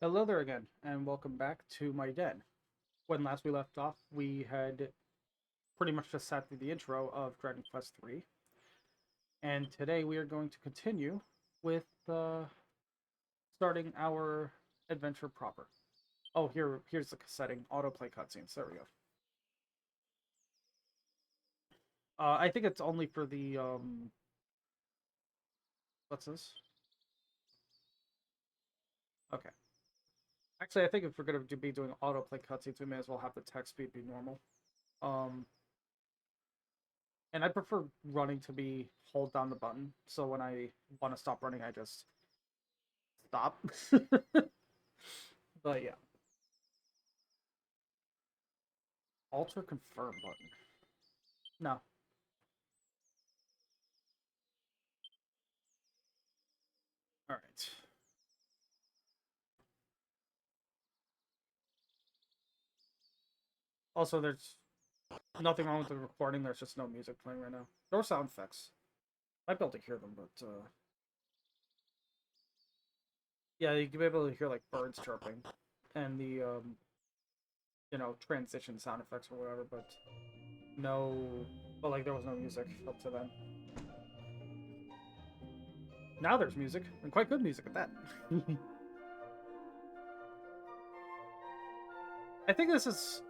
Hello there again, and welcome back to my den. When last we left off, we had pretty much just sat through the intro of Dragon Quest III, and today we are going to continue with starting our adventure proper. Oh, here's the setting, autoplay cutscenes. There we go. I think it's only for the what's this? Okay. Actually, I think if we're gonna be doing autoplay cutscenes, we may as well have the text speed be normal. Um, And I prefer running to be hold down the button, so when I want to stop running, I just stop. But yeah. Alter confirm button. No. Alright. Also, there's nothing wrong with the recording, there's just no music playing right now. There are sound effects. Might be able to hear them, but yeah, you can be able to hear like birds chirping and the transition sound effects or whatever, but no, but like there was no music up to then. Now there's music, and quite good music at that. I think this is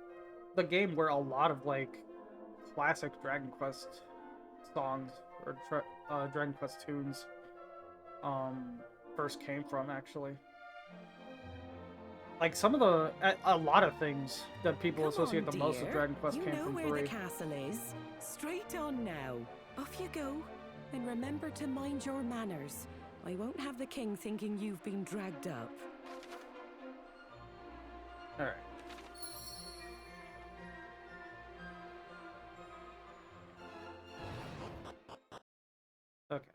the game where a lot of like classic Dragon Quest songs or Dragon Quest tunes first came from, actually. Like some of a lot of things that people associate the most with Dragon Quest came from 3. You know where the castle is. Straight on now. Off you go. And remember to mind your manners. I won't have the king thinking you've been dragged up. All right. Okay.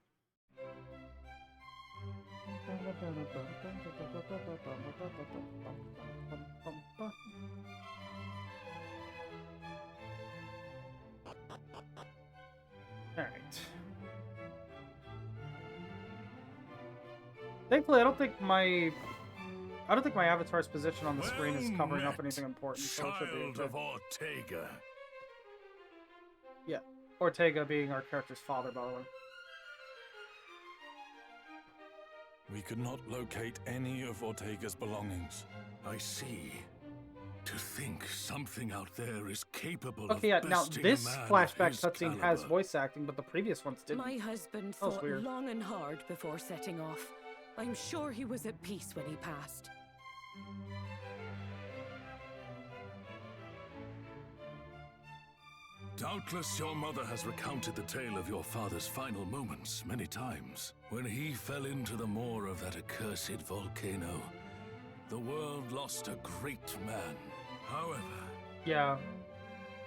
All right. Thankfully, I don't think my avatar's position on the screen is covering up anything important. So it should be okay. Of Ortega. Yeah, Ortega being our character's father, by the way. We could not locate any of Ortega's belongings. I see. To think something out there is capable of yeah, now besting this a man flashback of his cutscene caliber. has voice acting, but the previous ones didn't. My husband That was thought weird. long and hard before setting off. I'm sure he was at peace when he passed. Doubtless your mother has recounted the tale of your father's final moments many times. When he fell into the maw of that accursed volcano, the world lost a great man. However, Yeah.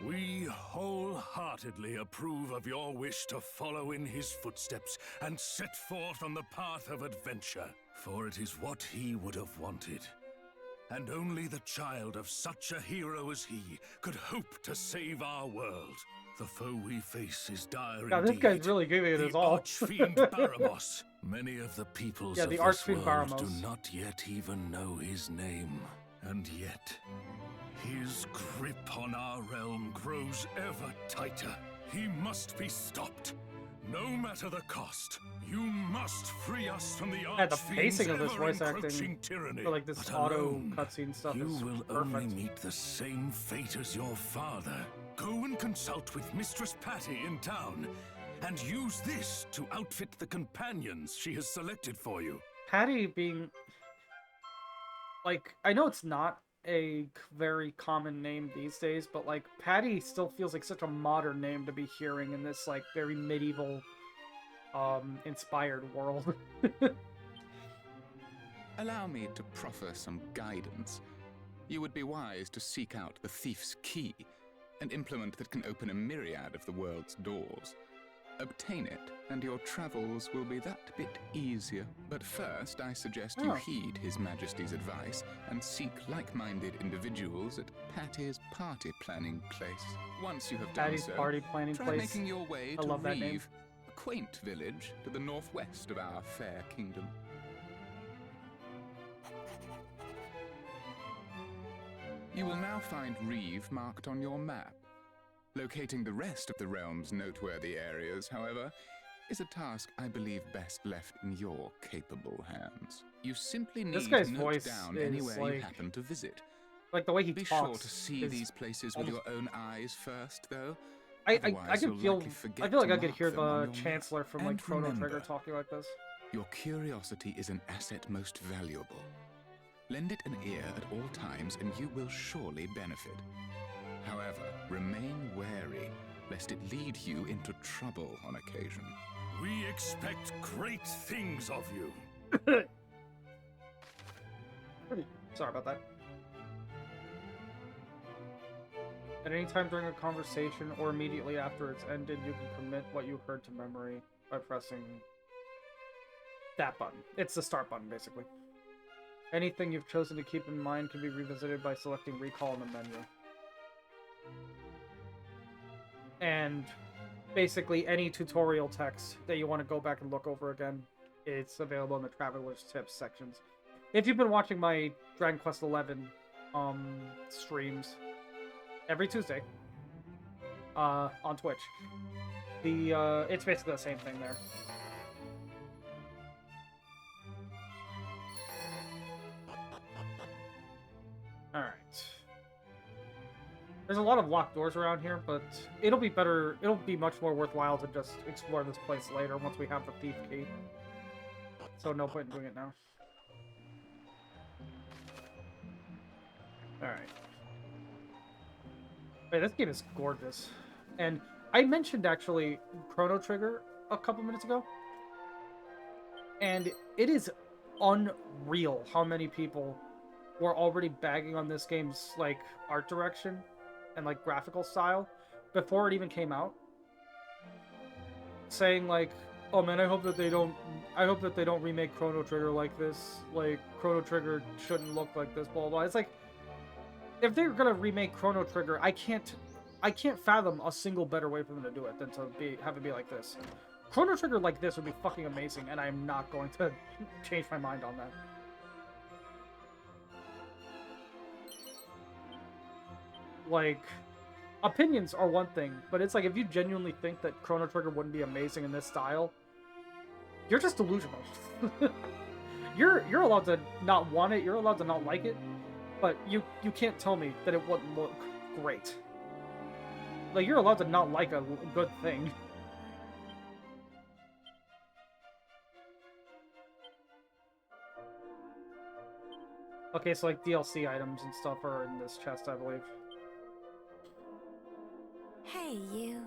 we wholeheartedly approve of your wish to follow in his footsteps and set forth on the path of adventure, for it is what he would have wanted. And only the child of such a hero as he could hope to save our world. The foe we face is dire Yeah, this indeed. guy's really giving it his all. The Archfiend Baramos. Many of the peoples Yeah, of the this Archfiend world Baramos. do not yet even know his name. And yet, his grip on our realm grows ever tighter. He must be stopped. No matter the cost, you must free us from the Yeah, the pacing of this voice ever-encroaching acting tyranny. for like this But auto alone, cutscene stuff you is will perfect. only meet the same fate as your father. Go and consult with Mistress Patty in town, and use this to outfit the companions she has selected for you. Patty being like, I know it's not a very common name these days, but like Patty still feels like such a modern name to be hearing in this like very medieval inspired world. Allow me to proffer some guidance. You would be wise to seek out the thief's key, an implement that can open a myriad of the world's doors. Obtain it, and your travels will be that bit easier. But first, I suggest you heed His Majesty's advice and seek like-minded individuals at Patty's party planning place. Once you have done Patty's so, party planning try place. making your way I to love that name. Reeve, a quaint village to the northwest of our fair kingdom. You will now find Reeve marked on your map. Locating the rest of the realm's noteworthy areas, however, is a task I believe best left in your capable hands. You simply need This guy's to note voice down is anywhere you like- happen to visit. Like the way he Be talks. sure to see is these places with your own eyes first, though. I Otherwise, can you'll feel. likely I forget feel like to I could mark hear them on the your map. Chancellor from like And Chrono remember, Trigger talking like this. your curiosity is an asset most valuable. Lend it an ear at all times, and you will surely benefit. However, remain wary, lest it lead you into trouble on occasion. We expect great things of you. Sorry about that. At any time during a conversation or immediately after it's ended, you can commit what you heard to memory by pressing that button. It's the start button, basically. Anything you've chosen to keep in mind can be revisited by selecting Recall in the menu. And basically any tutorial text that you want to go back and look over again, it's available in the Traveler's Tips sections. If you've been watching my Dragon Quest XI streams every Tuesday on Twitch, it's basically the same thing there. Alright. There's a lot of locked doors around here, but it'll be much more worthwhile to just explore this place later once we have the thief key. So no point in doing it now. Alright. Wait, this game is gorgeous. And I mentioned, actually, Chrono Trigger a couple minutes ago. And it is unreal how many people were already bagging on this game's, like, art direction and, like, graphical style before it even came out. Saying, like, oh man, I hope that they don't remake Chrono Trigger like this. Like, Chrono Trigger shouldn't look like this, blah, blah, blah. It's like, if they're gonna remake Chrono Trigger, I can't fathom a single better way for them to do it than to have it be like this. Chrono Trigger like this would be fucking amazing, and I am not going to change my mind on that. Like, opinions are one thing, but it's like, if you genuinely think that Chrono Trigger wouldn't be amazing in this style, you're just delusional. You're allowed to not want it, you're allowed to not like it, but you can't tell me that it wouldn't look great. Like, you're allowed to not like a good thing. Okay, so like DLC items and stuff are in this chest, I believe. Hey, you.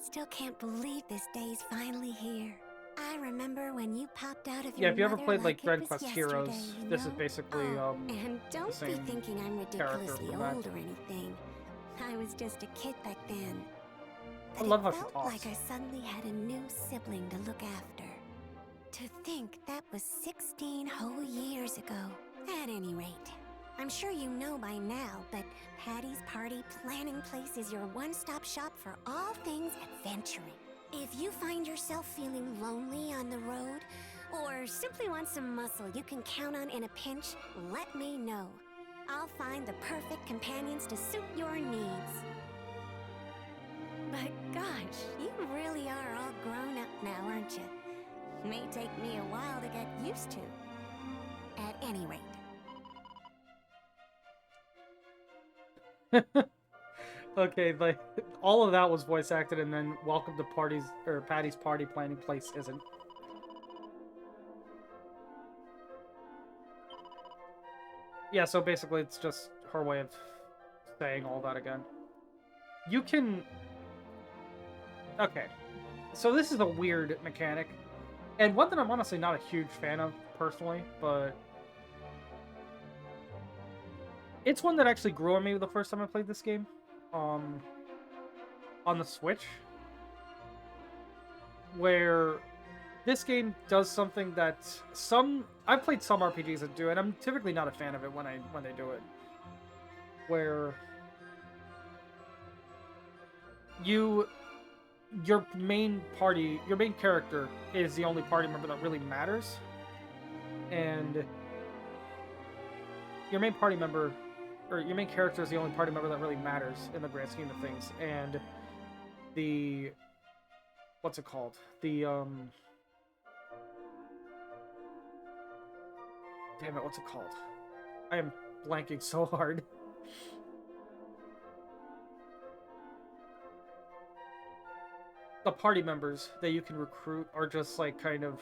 Still can't believe this day's finally here. I remember when you popped out of your Yeah, if you ever mother played like it Dragon was Quest yesterday, Heroes, you this is know? basically And don't be same thinking I'm character ridiculously from that. old or anything. I was just a kid back then. I But love it how she felt talks. like I suddenly had a new sibling to look after. To think that was 16 whole years ago. At any rate, I'm sure you know by now, but Patty's Party Planning Place is your one-stop shop for all things adventuring. If you find yourself feeling lonely on the road, or simply want some muscle you can count on in a pinch, let me know. I'll find the perfect companions to suit your needs. But gosh, you really are all grown up now, aren't you? May take me a while to get used to. At any rate. Okay, like, all of that was voice acted, and then welcome to Patty's Party Planning Place isn't. Yeah, so basically it's just her way of saying all that again. You can... Okay. So this is a weird mechanic. And one that I'm honestly not a huge fan of, personally, but... It's one that actually grew on me the first time I played this game. On the Switch. Where this game does something that I've played some RPGs that do, and I'm typically not a fan of it when they do it. Where your main character is the only party member that really matters. And your main party member, or your main character is the only party member that really matters in the grand scheme of things, and the what's it called? The damn it, what's it called? I am blanking so hard. The party members that you can recruit are just like kind of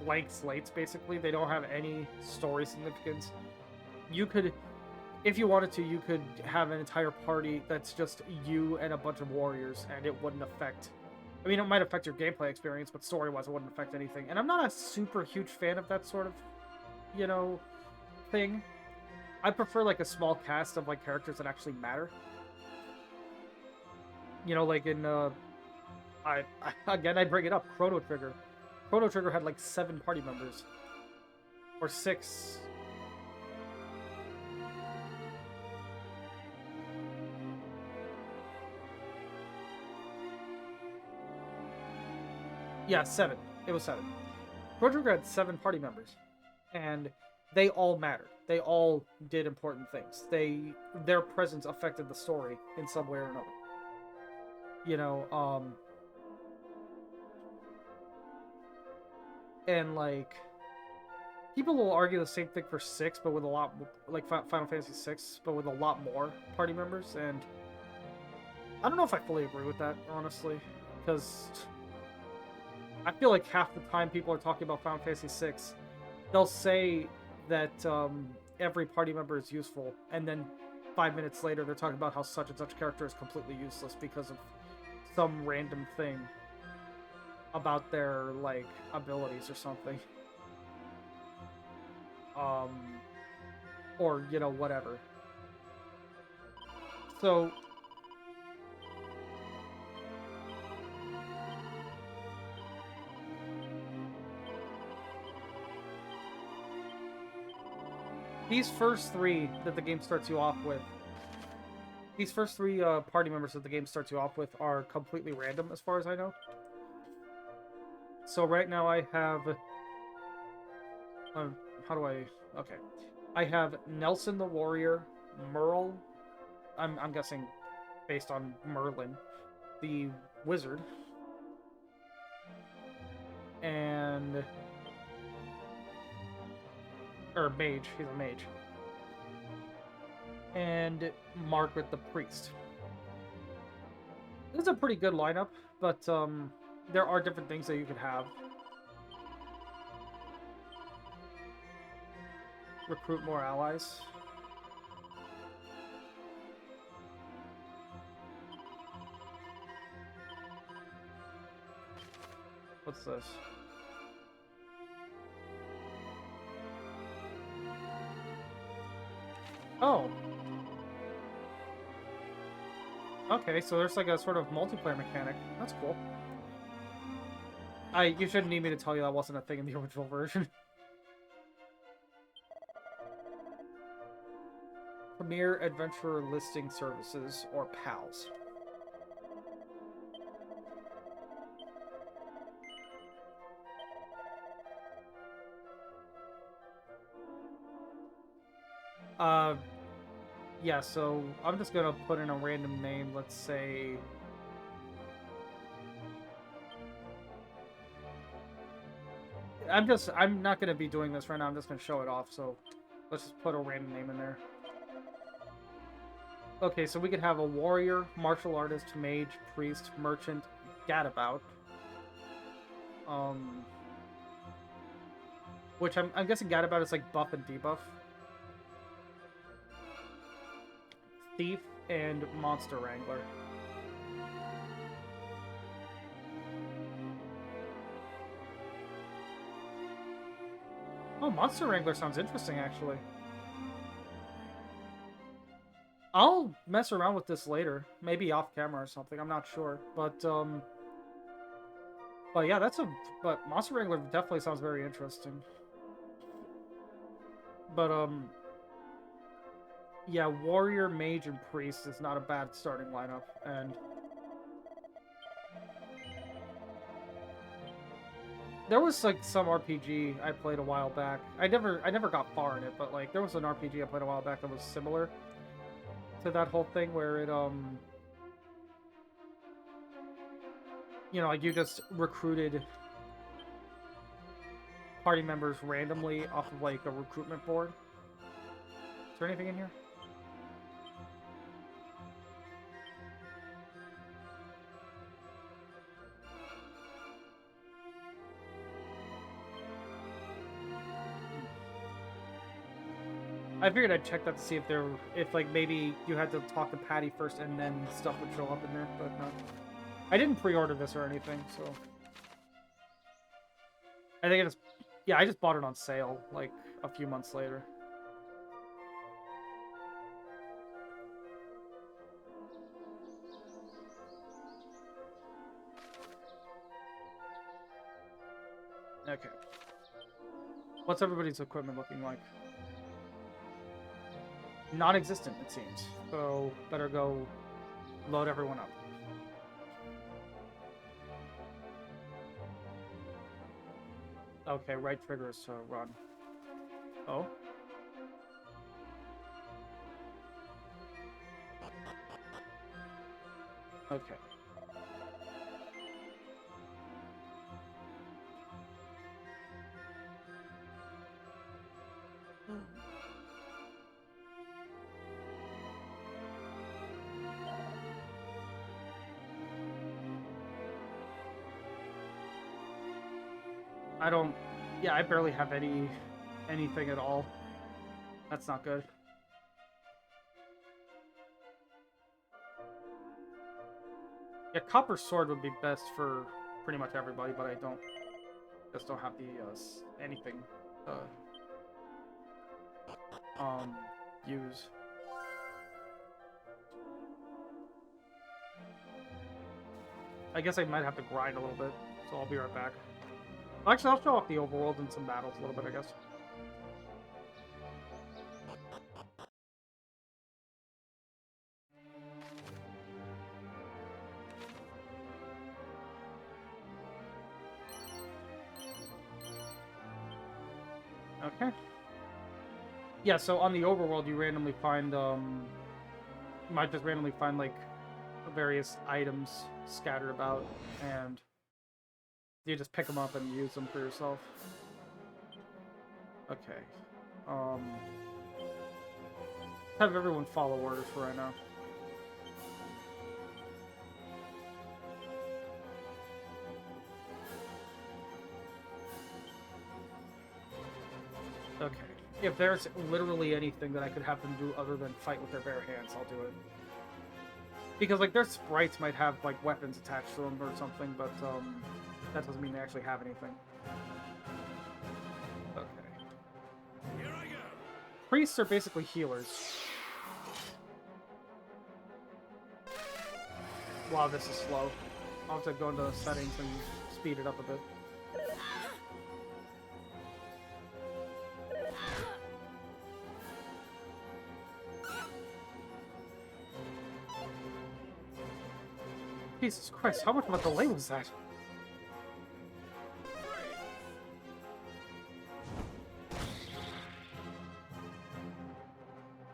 blank slates, basically. They don't have any story significance. You could, if you wanted to, you could have an entire party that's just you and a bunch of warriors, and it wouldn't affect... I mean, it might affect your gameplay experience, but story-wise, it wouldn't affect anything. And I'm not a super huge fan of that sort of, you know, thing. I prefer, like, a small cast of, like, characters that actually matter. You know, like in, again, I bring it up, Chrono Trigger. Chrono Trigger had, like, 7 party members. Or 6. Yeah, 7. It was 7. Chrono Trigger had 7 party members. And they all mattered. They all did important things. Their presence affected the story in some way or another. You know, and like, people will argue the same thing for 6, but with a lot, like Final Fantasy 6, but with a lot more party members, and I don't know if I fully agree with that, honestly, because I feel like half the time people are talking about Final Fantasy 6, they'll say that every party member is useful, and then 5 minutes later they're talking about how such and such character is completely useless because of some random thing about their, like, abilities or something. Or, you know, whatever. So, these first 3 that the game starts you off with, these first 3 party members that the game starts you off with are completely random, as far as I know. So right now I have... how do I... Okay. I have Nelson the Warrior, Merle... I'm guessing based on Merlin, the Wizard, and... or Mage, he's a mage. And Margaret the Priest. This is a pretty good lineup, but there are different things that you could have. Recruit more allies. What's this? Oh. Okay, so there's like a sort of multiplayer mechanic. That's cool. You shouldn't need me to tell you that wasn't a thing in the original version. Premier Adventurer Listing Services, or PALS. Yeah, so I'm just gonna put in a random name, let's say... I'm not gonna be doing this right now, I'm just gonna show it off, so let's just put a random name in there. Okay, so we could have a warrior, martial artist, mage, priest, merchant, gadabout. Which I'm guessing gadabout is like buff and debuff. Thief, and Monster Wrangler. Oh, Monster Wrangler sounds interesting, actually. I'll mess around with this later. Maybe off camera or something, I'm not sure. But yeah, but Monster Wrangler definitely sounds very interesting. But, yeah, Warrior, Mage, and Priest is not a bad starting lineup, and There was like some RPG I played a while back. I never got far in it, but like there was an RPG I played a while back that was similar to that whole thing where it you know, like you just recruited party members randomly off of like a recruitment board. Is there anything in here? I figured I'd check that to see if like maybe you had to talk to Patty first and then stuff would show up in there, but no. I didn't pre-order this or anything, so I think I just bought it on sale like a few months later. Okay. What's everybody's equipment looking like? Non-existent, it seems. So, better go load everyone up. Okay, right trigger is to run. Oh? Okay. I barely have anything at all. That's not good. Yeah, copper sword would be best for pretty much everybody, but I just don't have the anything use. I guess I might have to grind a little bit, so I'll be right back. Actually, I'll show off the overworld and some battles a little bit, I guess. Okay. Yeah, so on the overworld, you randomly find, might just randomly find, like, various items scattered about, and you just pick them up and use them for yourself. Okay. Have everyone follow orders for right now. Okay. If there's literally anything that I could have them do other than fight with their bare hands, I'll do it. Because, like, their sprites might have, like, weapons attached to them or something, but, that doesn't mean they actually have anything. Okay. Here I go. Priests are basically healers. Wow, this is slow. I'll have to go into settings and speed it up a bit. Jesus Christ, how much of a delay was that?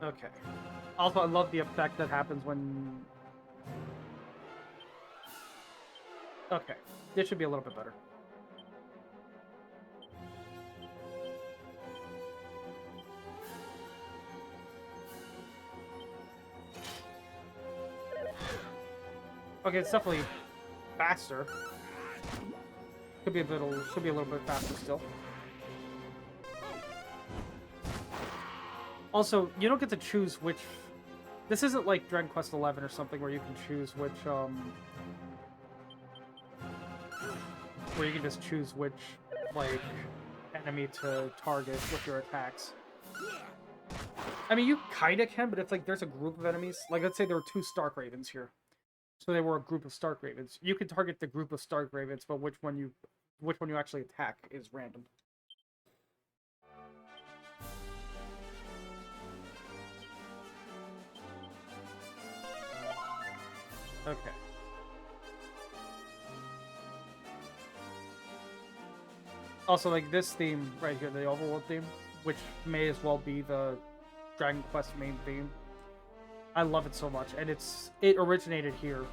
Okay. Also, I love the effect that happens when... Okay. This should be a little bit better. Okay, it's definitely faster. Could be a little bit faster still. Also, you don't get to choose which... This isn't like Dragon Quest XI or something where you can choose which, where you can just choose which, like, enemy to target with your attacks. I mean, you kinda can, but if, like, there's a group of enemies... Like, let's say there were 2 Stark Ravens here. So they were a group of Stark Ravens. You can target the group of Stark Ravens, but which one you actually attack is random. Okay. Also, like this theme right here, the overworld theme, which may as well be the Dragon Quest main theme. I love it so much, and it originated here.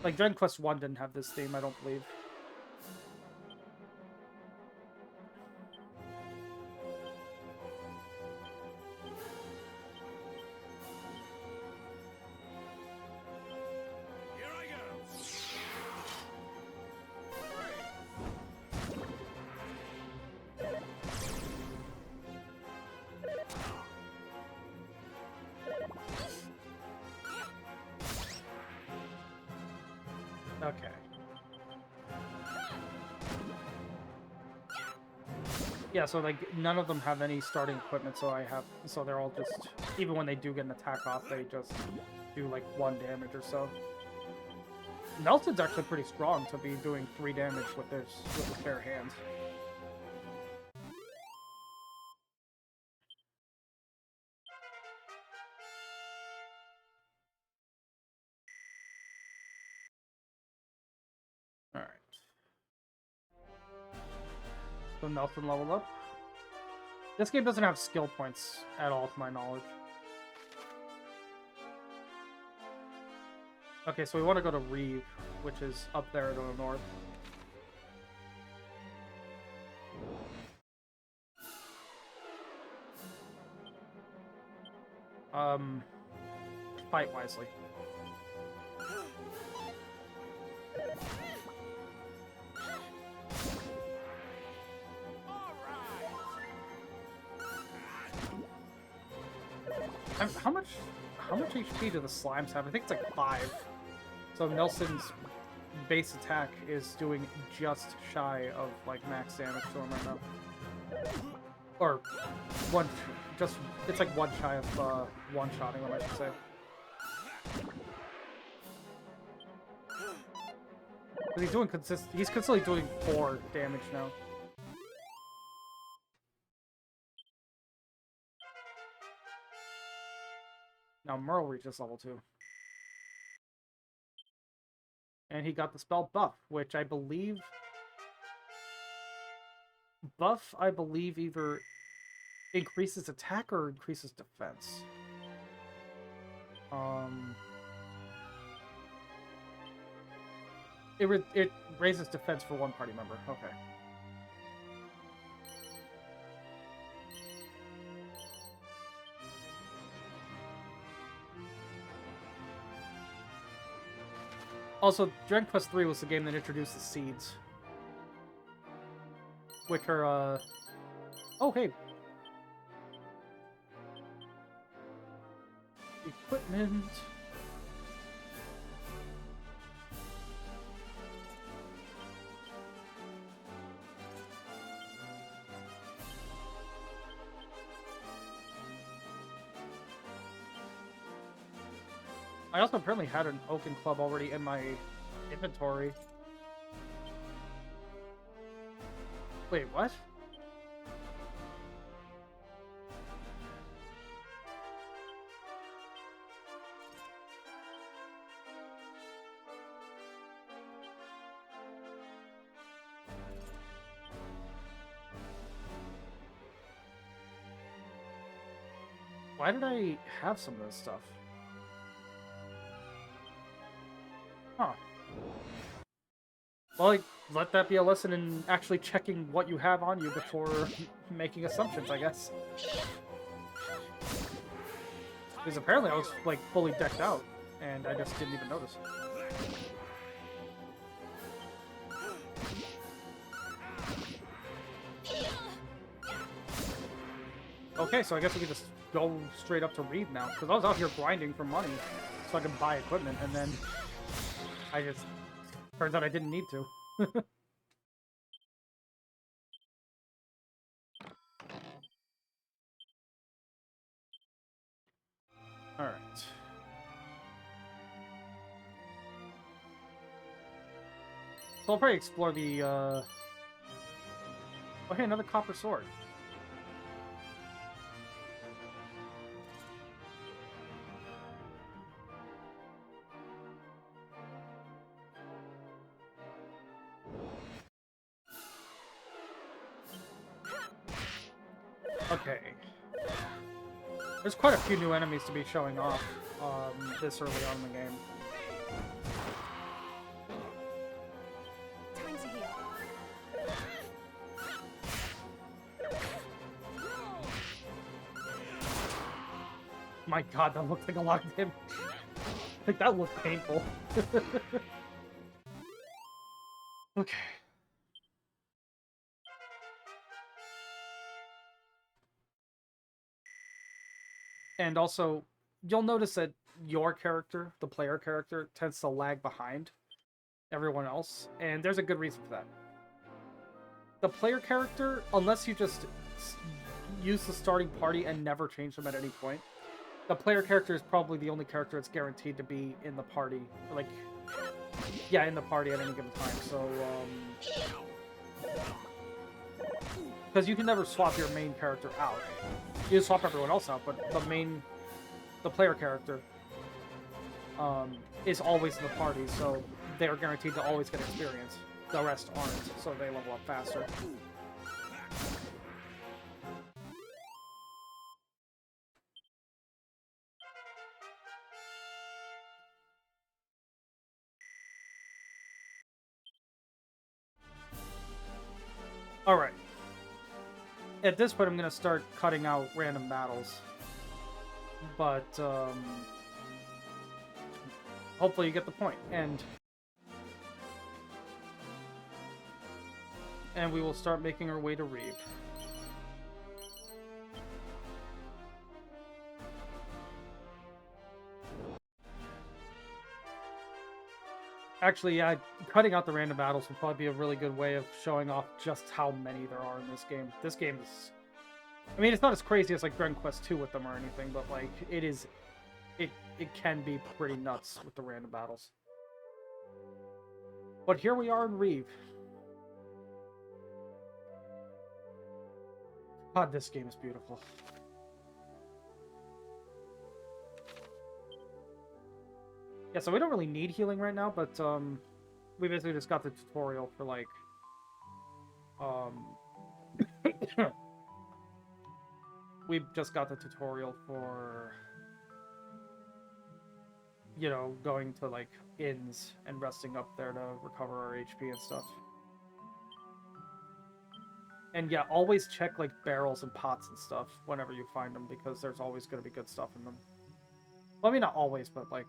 Like Dragon Quest 1 didn't have this theme, I don't believe. Here I go. Okay. Yeah, so like none of them have any starting equipment, so they're all just, even when they do get an attack off, they just do like 1 damage or so. Nelson's actually pretty strong to be doing 3 damage with his bare hands. Alright. So Nelson leveled up. This game doesn't have skill points at all, to my knowledge. Okay, so we want to go to Reeve, which is up there to the north. Fight wisely. How much HP do the slimes have? I think it's like 5. So Nelson's base attack is doing just shy of like max damage to him right now. Or it's like 1 shy of one-shotting him, I should say. But he's consistently doing 4 damage now. Now Merle reaches level 2. And he got the spell Buff, which I believe... Buff, I believe, either increases attack or increases defense. It raises defense for 1 party member. Okay. Also, Dragon Quest 3 was the game that introduced the seeds. Which are, Oh, hey! Equipment... I also apparently had an Oaken Club already in my inventory. Wait, what? Why did I have some of this stuff? Huh. Well, like, let that be a lesson in actually checking what you have on you before making assumptions, I guess. Because apparently I was, like, fully decked out, and I just didn't even notice. Okay, so I guess we can just go straight up to Reeve now. Because I was out here grinding for money so I could buy equipment, and then I just... Turns out I didn't need to. Alright. So I'll probably explore the, Oh, hey, another copper sword. Okay. There's quite a few new enemies to be showing off this early on in the game. Time to heal. My god, that looked like a lot of damage. Like, that looked painful. Okay. And also, you'll notice that your character, the player character, tends to lag behind everyone else, and there's a good reason for that. The player character, unless you just use the starting party and never change them at any point, the player character is probably the only character that's guaranteed to be in the party, like, yeah, in the party at any given time, so, because you can never swap your main character out. You can swap everyone else out, but the player character, is always in the party, so they are guaranteed to always get experience. The rest aren't, so they level up faster. Alright. At this point, I'm going to start cutting out random battles. But, hopefully you get the point. And we will start making our way to Reeve. Actually, yeah, cutting out the random battles would probably be a really good way of showing off just how many there are in this game. This game is... I mean, it's not as crazy as, like, Dragon Quest II with them or anything, but, like, it is... It can be pretty nuts with the random battles. But here we are in Reeve. God, this game is beautiful. Yeah, so we don't really need healing right now, but we basically just got the tutorial for, like, we just got the tutorial for, you know, going to, like, inns and resting up there to recover our HP and stuff. And yeah, always check, like, barrels and pots and stuff whenever you find them, because there's always going to be good stuff in them. Well, I mean, not always, but, like,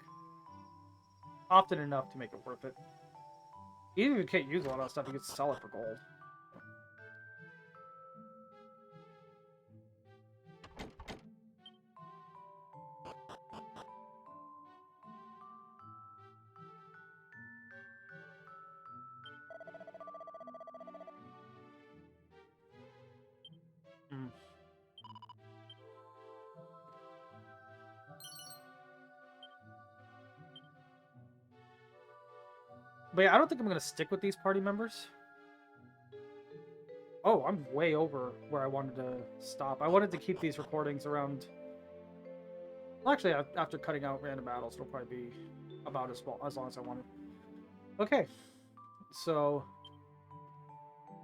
often enough to make it worth it. Even if you can't use a lot of stuff, you can sell it for gold. Mm. But yeah, I don't think I'm going to stick with these party members. Oh, I'm way over where I wanted to stop. I wanted to keep these recordings around... Well, actually, after cutting out random battles, it'll probably be about as long as I wanted. Okay, so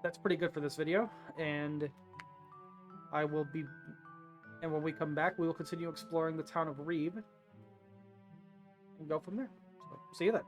that's pretty good for this video, and I will be... And when we come back, we will continue exploring the town of Reeve and go from there. So, see you then.